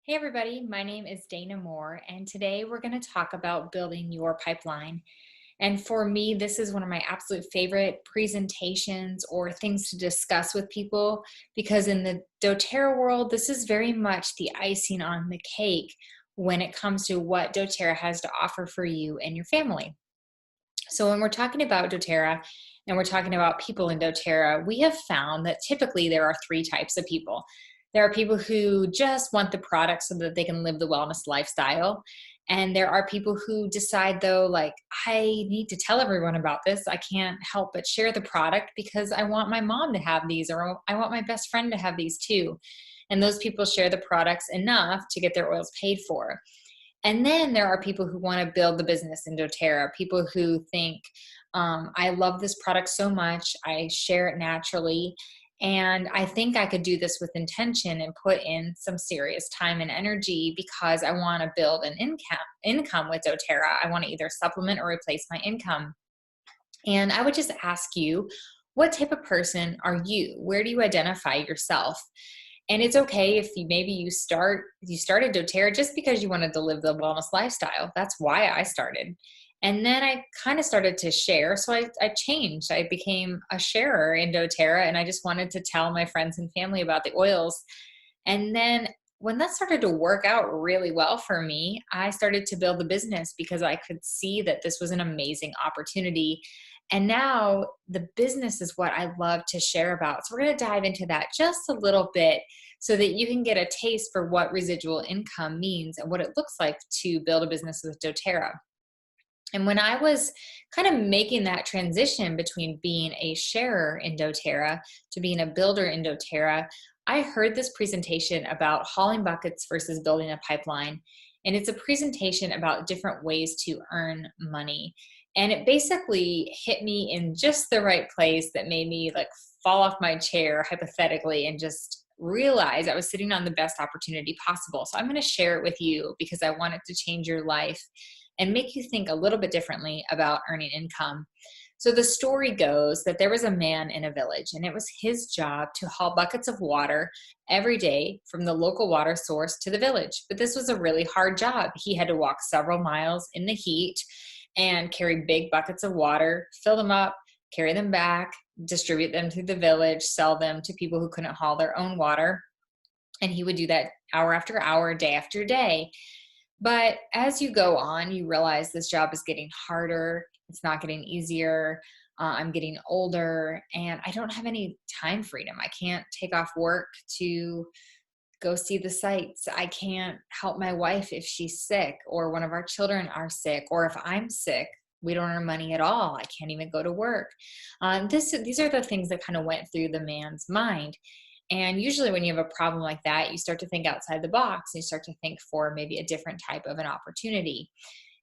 Hey everybody, my name is Dana Moore, and today we're going to talk about building your pipeline. And for me, this is one of my absolute favorite presentations or things to discuss with people because in the doTERRA world, this is very much the icing on the cake when it comes to what doTERRA has to offer for you and your family. So when we're talking about doTERRA and we're talking about people in doTERRA, we have found that typically there are three types of people. There are people who just want the product so that they can live the wellness lifestyle. And there are people who decide, though, like, I need to tell everyone about this. I can't help but share the product because I want my mom to have these, or I want my best friend to have these too. And those people share the products enough to get their oils paid for. And then there are people who want to build the business in doTERRA, people who think, I love this product so much, I share it naturally, and I think I could do this with intention and put in some serious time and energy because I want to build an income with doTERRA. I want to either supplement or replace my income. And I would just ask you, what type of person are you? Where do you identify yourself? And it's okay if you started doTERRA just because you wanted to live the wellness lifestyle. That's why I started. And then I kind of started to share. So I changed. I became a sharer in doTERRA and I just wanted to tell my friends and family about the oils. And then when that started to work out really well for me, I started to build the business because I could see that this was an amazing opportunity. And now the business is what I love to share about. So we're going to dive into that just a little bit so that you can get a taste for what residual income means and what it looks like to build a business with doTERRA. And when I was kind of making that transition between being a sharer in doTERRA to being a builder in doTERRA, I heard this presentation about hauling buckets versus building a pipeline. And it's a presentation about different ways to earn money. And it basically hit me in just the right place that made me like fall off my chair hypothetically and just realize I was sitting on the best opportunity possible. So I'm going to share it with you because I want it to change your life and make you think a little bit differently about earning income. So the story goes that there was a man in a village, and it was his job to haul buckets of water every day from the local water source to the village. But this was a really hard job. He had to walk several miles in the heat and carry big buckets of water, fill them up, carry them back, distribute them to the village, sell them to people who couldn't haul their own water. And he would do that hour after hour, day after day. But as you go on, you realize this job is getting harder. It's not getting easier. I'm getting older and I don't have any time freedom. I can't take off work to go see the sights. I can't help my wife if she's sick or one of our children are sick, or if I'm sick, we don't earn money at all. I can't even go to work. These are the things that kind of went through the man's mind. And usually when you have a problem like that, you start to think outside the box. And you start to think for maybe a different type of an opportunity.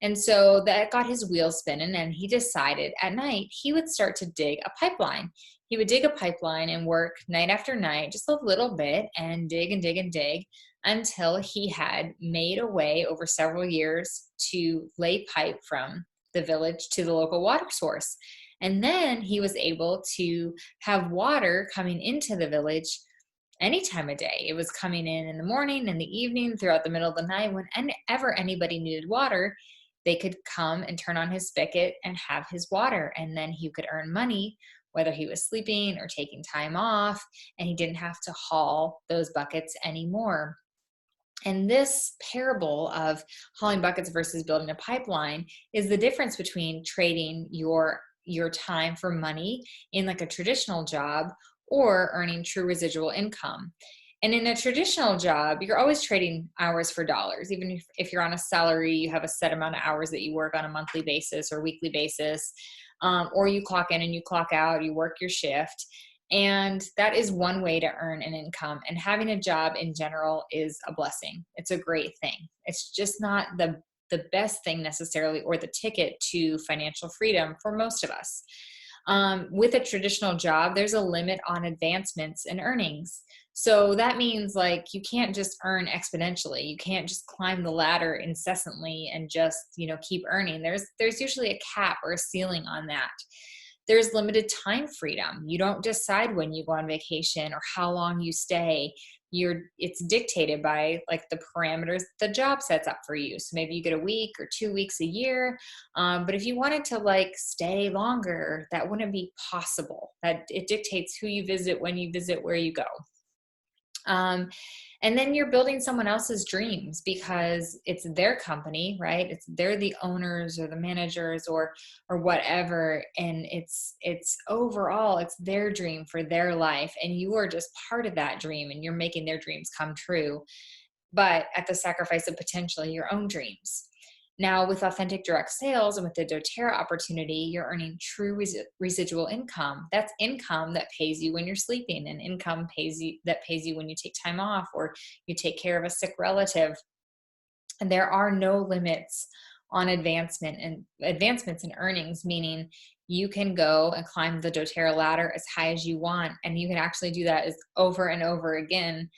And so that got his wheels spinning, and he decided at night he would start to dig a pipeline. He would dig a pipeline and work night after night, just a little bit, and dig and dig and dig until he had made a way over several years to lay pipe from the village to the local water source. And then he was able to have water coming into the village any time of day. It was coming in the morning, in the evening, throughout the middle of the night. Whenever anybody needed water, they could come and turn on his spigot and have his water. And then he could earn money, whether he was sleeping or taking time off, and he didn't have to haul those buckets anymore. And this parable of hauling buckets versus building a pipeline is the difference between trading your time for money in like a traditional job or earning true residual income. And in a traditional job, you're always trading hours for dollars. Even if you're on a salary, you have a set amount of hours that you work on a monthly basis or weekly basis, or you clock in and you clock out, you work your shift. And that is one way to earn an income. And having a job in general is a blessing. It's a great thing. It's just not the best thing necessarily, or the ticket to financial freedom for most of us. With a traditional job, there's a limit on advancements and earnings. So that means like you can't just earn exponentially. You can't just climb the ladder incessantly and just, keep earning. There's usually a cap or a ceiling on that. There's limited time freedom. You don't decide when you go on vacation or how long you stay. it's dictated by like the parameters the job sets up for you. So maybe you get a week or 2 weeks a year. But if you wanted to like stay longer, that wouldn't be possible. That it dictates who you visit, when you visit, where you go. Um, and then you're building someone else's dreams because it's their company, right? They're the owners or the managers or whatever, and it's overall it's their dream for their life, and you are just part of that dream, and you're making their dreams come true, but at the sacrifice of potentially your own dreams. Now, with authentic direct sales and with the doTERRA opportunity, you're earning true residual income. That's income that pays you when you're sleeping, and income that pays you when you take time off or you take care of a sick relative. And there are no limits on advancements in earnings, meaning you can go and climb the doTERRA ladder as high as you want, and you can actually do that over and over again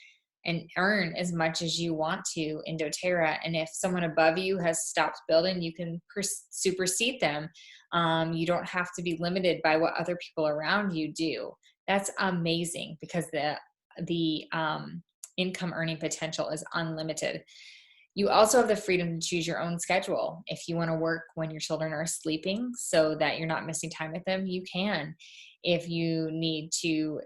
and earn as much as you want to in doTERRA. And if someone above you has stopped building, you can supersede them. You don't have to be limited by what other people around you do. That's amazing because the income earning potential is unlimited. You also have the freedom to choose your own schedule. If you want to work when your children are sleeping so that you're not missing time with them, you can. If you need to,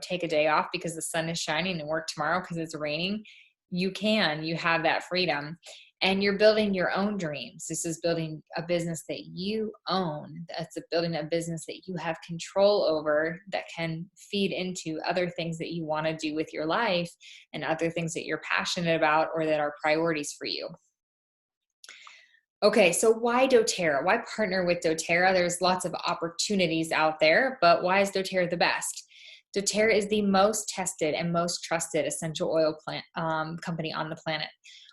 take a day off because the sun is shining and work tomorrow because it's raining, you can. You have that freedom. And you're building your own dreams. This is building a business that you own. That's building a business that you have control over that can feed into other things that you want to do with your life and other things that you're passionate about or that are priorities for you. Okay, so why doTERRA? Why partner with doTERRA? There's lots of opportunities out there, but why is doTERRA the best? doTERRA is the most tested and most trusted essential oil company on the planet.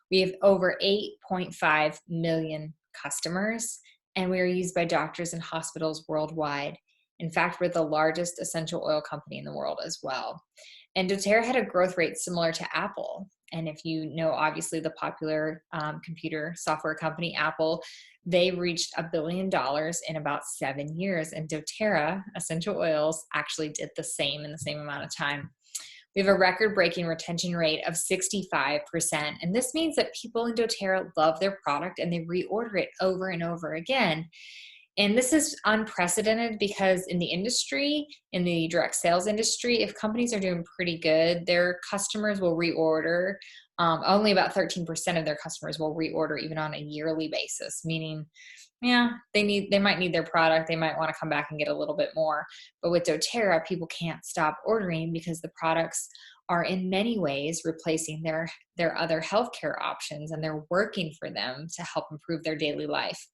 We have over 8.5 million customers, and we are used by doctors and hospitals worldwide. In fact, we're the largest essential oil company in the world as well. And doTERRA had a growth rate similar to Apple. And if you know, obviously, the popular computer software company, Apple, they reached $1 billion in about 7 years. And doTERRA essential oils actually did the same in the same amount of time. We have a record-breaking retention rate of 65%. And this means that people in doTERRA love their product and they reorder it over and over again. And this is unprecedented because in the industry, in the direct sales industry, if companies are doing pretty good, their customers will reorder. Only about 13% of their customers will reorder even on a yearly basis, meaning, they might need their product. They might want to come back and get a little bit more. But with doTERRA, people can't stop ordering because the products are in many ways replacing their other healthcare options, and they're working for them to help improve their daily life.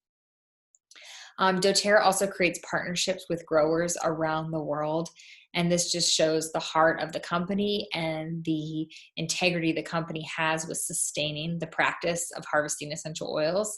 doTERRA also creates partnerships with growers around the world, and this just shows the heart of the company and the integrity the company has with sustaining the practice of harvesting essential oils.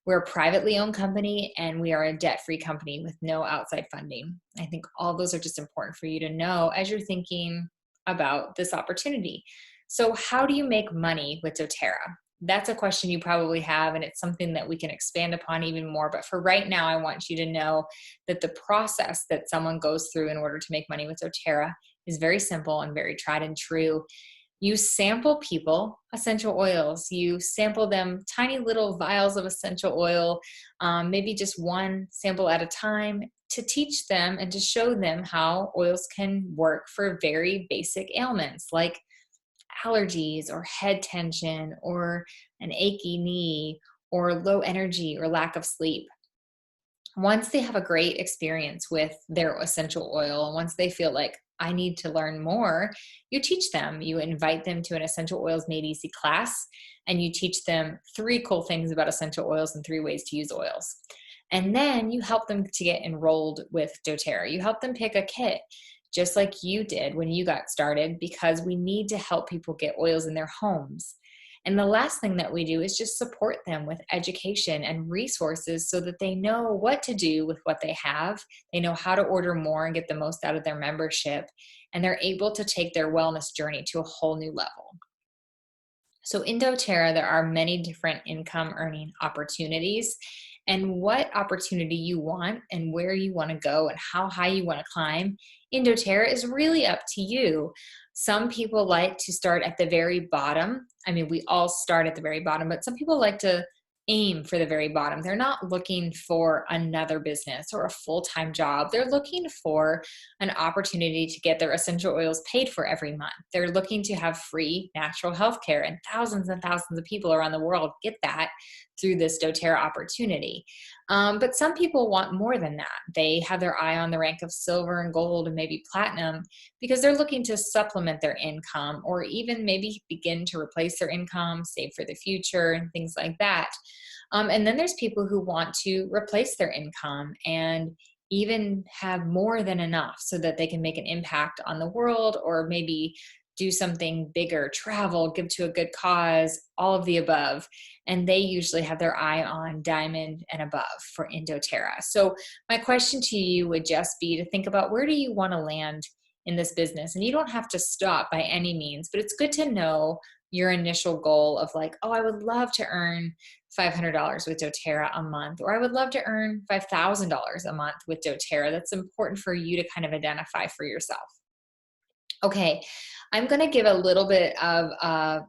We're a privately owned company, and we are a debt-free company with no outside funding. I think all those are just important for you to know as you're thinking about this opportunity. So how do you make money with doTERRA? That's a question you probably have, and it's something that we can expand upon even more. But for right now, I want you to know that the process that someone goes through in order to make money with doTERRA is very simple and very tried and true. You sample people essential oils. You sample them tiny little vials of essential oil, maybe just one sample at a time, to teach them and to show them how oils can work for very basic ailments like allergies or head tension or an achy knee or low energy or lack of sleep. Once they have a great experience with their essential oil, and once they feel like, I need to learn more, you teach them. You invite them to an Essential Oils Made Easy class, and you teach them 3 cool things about essential oils and 3 ways to use oils. And then you help them to get enrolled with doTERRA. You help them pick a kit, just like you did when you got started, because we need to help people get oils in their homes. And the last thing that we do is just support them with education and resources so that they know what to do with what they have. They know how to order more and get the most out of their membership. And they're able to take their wellness journey to a whole new level. So in doTERRA, there are many different income earning opportunities. And what opportunity you want and where you want to go and how high you want to climb in doTERRA is really up to you. Some people like to start at the very bottom. I mean, we all start at the very bottom, but some people like to aim for the very bottom. They're not looking for another business or a full-time job. They're looking for an opportunity to get their essential oils paid for every month. They're looking to have free natural health care, and thousands of people around the world get that through this doTERRA opportunity. But some people want more than that. They have their eye on the rank of silver and gold and maybe platinum because they're looking to supplement their income, or even maybe begin to replace their income, save for the future, and things like that. And then there's people who want to replace their income and even have more than enough so that they can make an impact on the world, or maybe do something bigger, travel, give to a good cause, all of the above. And they usually have their eye on diamond and above for doTERRA. So my question to you would just be to think about, where do you want to land in this business? And you don't have to stop by any means, but it's good to know your initial goal of like, oh, I would love to earn $500 with doTERRA a month, or I would love to earn $5,000 a month with doTERRA. That's important for you to kind of identify for yourself. Okay, I'm going to give a little bit of a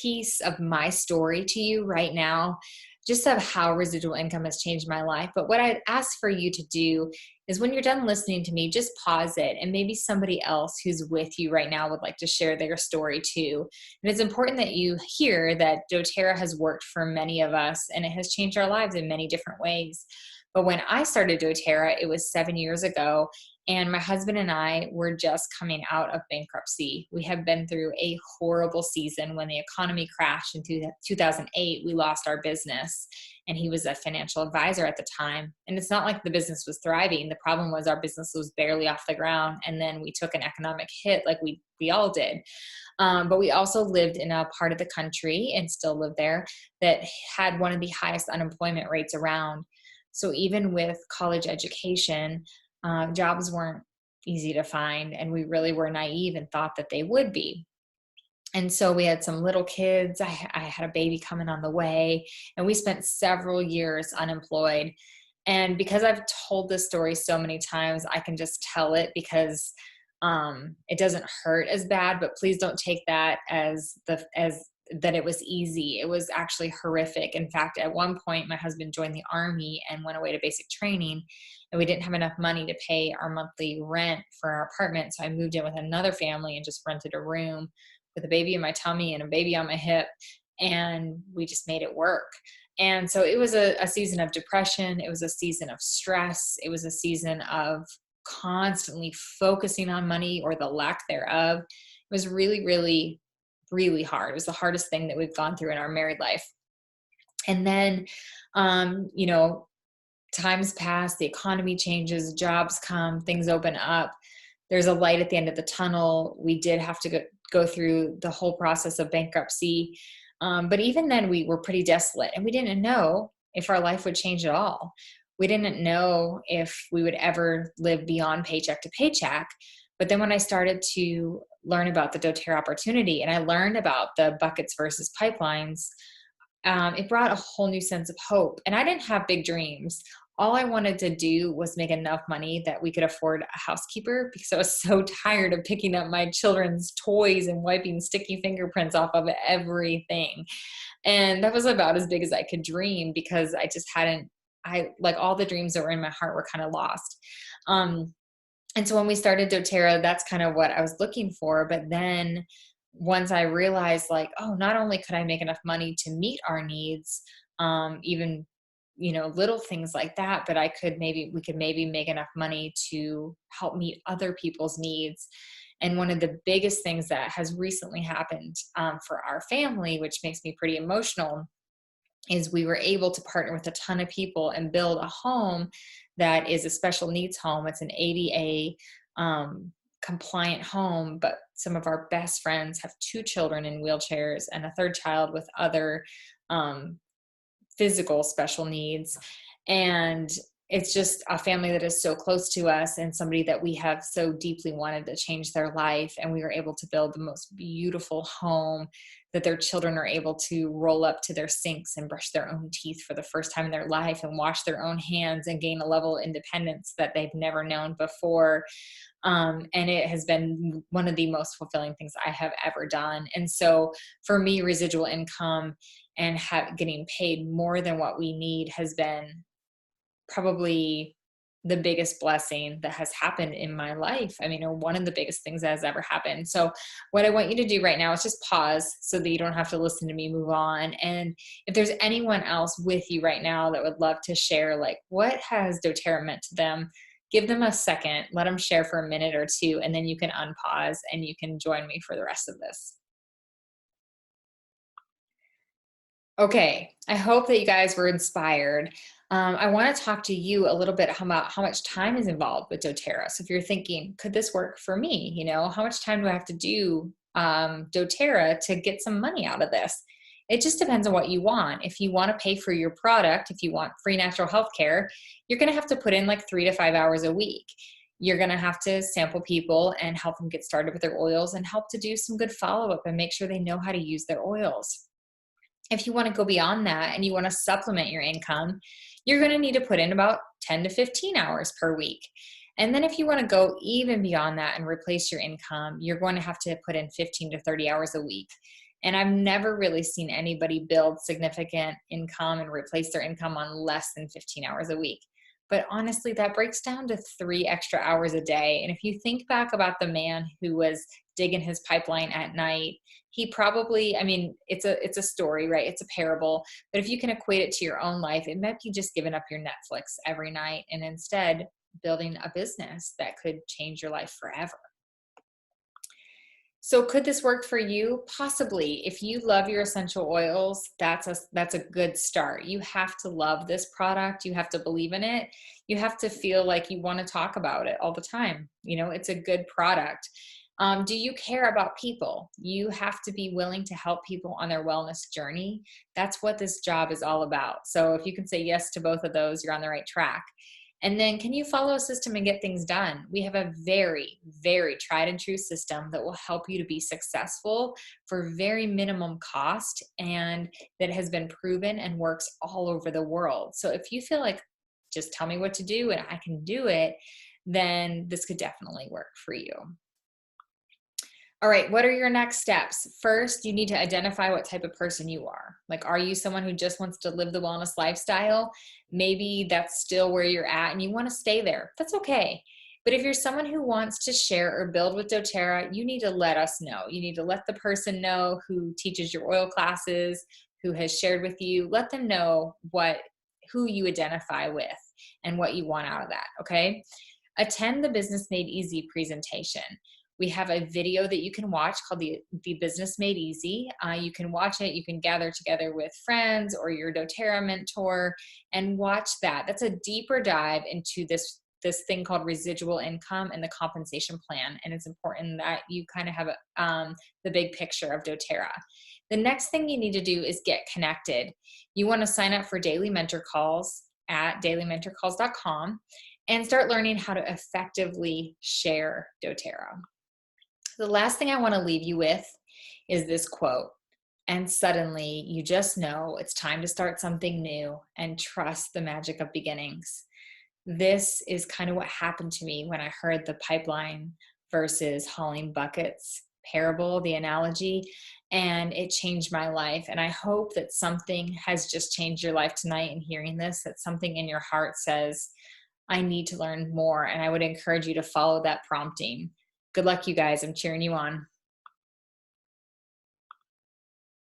piece of my story to you right now, just of how residual income has changed my life. But what I'd ask for you to do is, when you're done listening to me, just pause it, and maybe somebody else who's with you right now would like to share their story too. And it's important that you hear that doTERRA has worked for many of us, and it has changed our lives in many different ways. But when I started doTERRA, it was 7 years ago, and my husband and I were just coming out of bankruptcy. We had been through a horrible season. When the economy crashed in 2008, we lost our business, and he was a financial advisor at the time. And it's not like the business was thriving. The problem was our business was barely off the ground, and then we took an economic hit like we all did. But we also lived in a part of the country, and still live there, that had one of the highest unemployment rates around. So even with college education, jobs weren't easy to find, and we really were naive and thought that they would be. And so we had some little kids. I had a baby coming on the way, and we spent several years unemployed. And because I've told this story so many times, I can just tell it because it doesn't hurt as bad. But please don't take that as that it was easy. It was actually horrific. In fact, at one point, my husband joined the Army and went away to basic training, and we didn't have enough money to pay our monthly rent for our apartment. So I moved in with another family and just rented a room with a baby in my tummy and a baby on my hip, and we just made it work. And so it was a season of depression. It was a season of stress. It was a season of constantly focusing on money, or the lack thereof. It was really, really, really hard. It was the hardest thing that we've gone through in our married life. And then, times pass, the economy changes, jobs come, things open up. There's a light at the end of the tunnel. We did have to go through the whole process of bankruptcy. But even then, we were pretty desolate, and we didn't know if our life would change at all. We didn't know if we would ever live beyond paycheck to paycheck. But then when I started to learn about the doTERRA opportunity, and I learned about the buckets versus pipelines, it brought a whole new sense of hope. And I didn't have big dreams. All I wanted to do was make enough money that we could afford a housekeeper, because I was so tired of picking up my children's toys and wiping sticky fingerprints off of everything. And that was about as big as I could dream, because like all the dreams that were in my heart were kind of lost. And so when we started doTERRA, that's kind of what I was looking for. But then once I realized, like, oh, not only could I make enough money to meet our needs, even, little things like that, but we could maybe make enough money to help meet other people's needs. And one of the biggest things that has recently happened for our family, which makes me pretty emotional, is we were able to partner with a ton of people and build a home that is a special needs home. It's an ADA compliant home, but some of our best friends have 2 children in wheelchairs and a third child with other physical special needs. And it's just a family that is so close to us, and somebody that we have so deeply wanted to change their life. And we were able to build the most beautiful home that their children are able to roll up to their sinks and brush their own teeth for the first time in their life and wash their own hands and gain a level of independence that they've never known before. And it has been one of the most fulfilling things I have ever done. And so for me, residual income and getting paid more than what we need has been probably the biggest blessing that has happened in my life. I mean, or one of the biggest things that has ever happened. So what I want you to do right now is just pause so that you don't have to listen to me move on. And if there's anyone else with you right now that would love to share, like, what has doTERRA meant to them, give them a second, let them share for a minute or two, and then you can unpause and you can join me for the rest of this. Okay, I hope that you guys were inspired. I want to talk to you a little bit about how much time is involved with doTERRA. So if you're thinking, could this work for me? You know, how much time do I have to do doTERRA to get some money out of this? It just depends on what you want. If you want to pay for your product, if you want free natural health care, you're going to have to put in like 3 to 5 hours a week. You're going to have to sample people and help them get started with their oils and help to do some good follow up and make sure they know how to use their oils. If you want to go beyond that and you want to supplement your income, you're going to need to put in about 10 to 15 hours per week. And then if you want to go even beyond that and replace your income, you're going to have to put in 15 to 30 hours a week. And I've never really seen anybody build significant income and replace their income on less than 15 hours a week. But honestly, that breaks down to 3 extra hours a day. And if you think back about the man who was digging his pipeline at night, he probably, I mean, it's a story, right? It's a parable. But if you can equate it to your own life, it might be just giving up your Netflix every night and instead building a business that could change your life forever. So could this work for you? Possibly. If you love your essential oils, that's a good start. You have to love this product. You have to believe in it. You have to feel like you want to talk about it all the time. You know, it's a good product. Do you care about people? You have to be willing to help people on their wellness journey. That's what this job is all about. So if you can say yes to both of those, you're on the right track. And then can you follow a system and get things done? We have a very, very tried and true system that will help you to be successful for very minimum cost and that has been proven and works all over the world. So if you feel like just tell me what to do and I can do it, then this could definitely work for you. All right, what are your next steps? First, you need to identify what type of person you are. Like, are you someone who just wants to live the wellness lifestyle? Maybe that's still where you're at and you want to stay there. That's okay. But if you're someone who wants to share or build with doTERRA, you need to let us know. You need to let the person know who teaches your oil classes, who has shared with you. Let them know who you identify with and what you want out of that, okay? Attend the Business Made Easy presentation. We have a video that you can watch called the Business Made Easy. You can watch it. You can gather together with friends or your doTERRA mentor and watch that. That's a deeper dive into this thing called residual income and the compensation plan. And it's important that you kind of have the big picture of doTERRA. The next thing you need to do is get connected. You want to sign up for daily mentor calls at dailymentorcalls.com and start learning how to effectively share doTERRA. The last thing I want to leave you with is this quote. And suddenly you just know it's time to start something new and trust the magic of beginnings. This is kind of what happened to me when I heard the pipeline versus hauling buckets parable, the analogy, and it changed my life. And I hope that something has just changed your life tonight in hearing this, that something in your heart says, I need to learn more. And I would encourage you to follow that prompting. Good luck, you guys. I'm cheering you on.